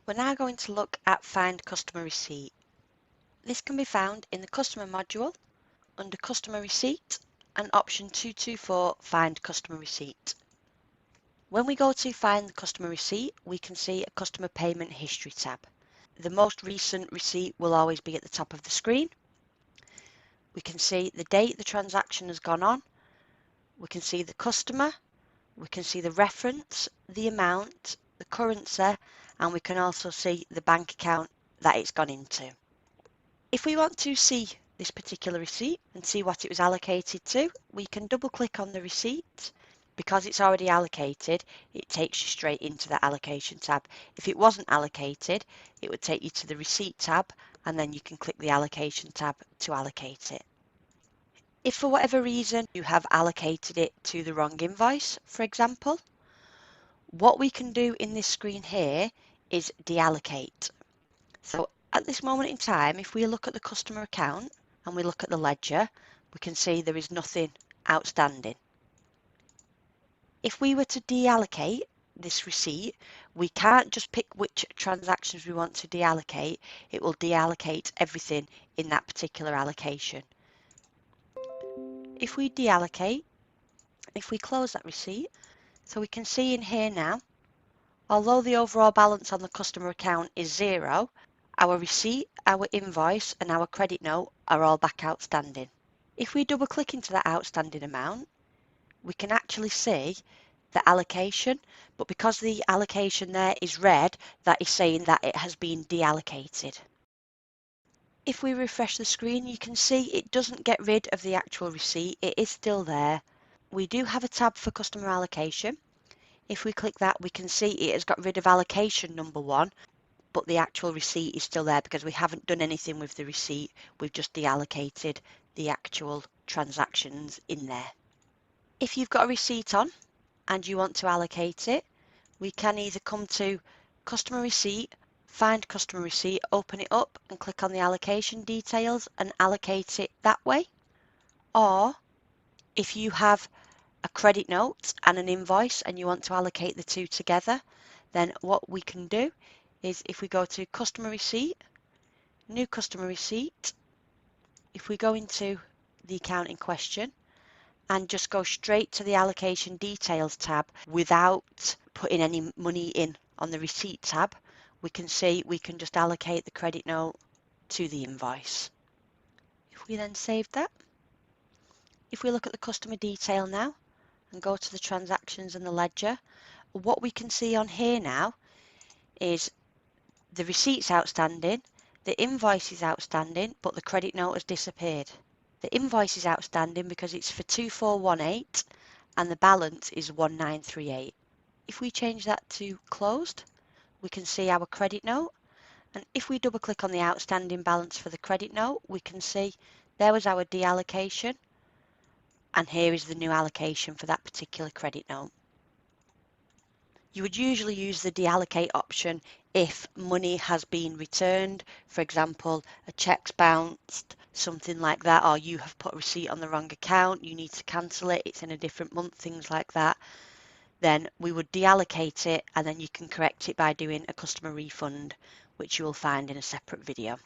We're now going to look at Find Customer Receipt. This can be found in the Customer module under Customer Receipt and option 224 Find Customer Receipt. When we go to Find the Customer Receipt, we can see a Customer Payment History tab. The most recent receipt will always be at the top of the screen. We can see the date the transaction has gone on. We can see the customer. We can see the reference, the amount, the currency, and we can also see the bank account that it's gone into. If we want to see this particular receipt and see what it was allocated to, we can double click on the receipt. Because it's already allocated, it takes you straight into the allocation tab. If it wasn't allocated, it would take you to the receipt tab, and then you can click the allocation tab to allocate it. If for whatever reason you have allocated it to the wrong invoice, for example, what we can do in this screen here is deallocate. So at this moment in time, if we look at the customer account and we look at the ledger, we can see there is nothing outstanding. If we were to deallocate this receipt, we can't just pick which transactions we want to deallocate. It will deallocate everything in that particular allocation. If we deallocate, if we close that receipt, so we can see in here now, although the overall balance on the customer account is 0, our receipt, our invoice and our credit note are all back outstanding. If we double click into that outstanding amount, we can actually see the allocation, but because the allocation there is red, that is saying that it has been deallocated. If we refresh the screen, you can see it doesn't get rid of the actual receipt, it is still there. We do have a tab for customer allocation. If we click that, we can see it has got rid of allocation number 1, but the actual receipt is still there because we haven't done anything with the receipt, we've just deallocated the actual transactions in there. If you've got a receipt on and you want to allocate it, we can either come to Customer Receipt, find Customer Receipt, open it up and click on the allocation details and allocate it that way. Or if you have a credit note and an invoice and you want to allocate the two together, then what we can do is if we go to Customer Receipt, New Customer Receipt, if we go into the account in question and just go straight to the Allocation Details tab without putting any money in on the Receipt tab, we can see we can just allocate the credit note to the invoice. If we then save that, if we look at the customer detail now and go to the transactions and the ledger, what we can see on here now is the receipt's outstanding, the invoice is outstanding, but the credit note has disappeared. The invoice is outstanding because it's for 2418 and the balance is 1938. If we change that to closed, we can see our credit note, and if we double click on the outstanding balance for the credit note, we can see there was our deallocation, and here is the new allocation for that particular credit note. You would usually use the deallocate option if money has been returned, for example, a check's bounced, something like that, or you have put a receipt on the wrong account, you need to cancel it, it's in a different month, things like that. Then we would deallocate it and then you can correct it by doing a customer refund, which you will find in a separate video.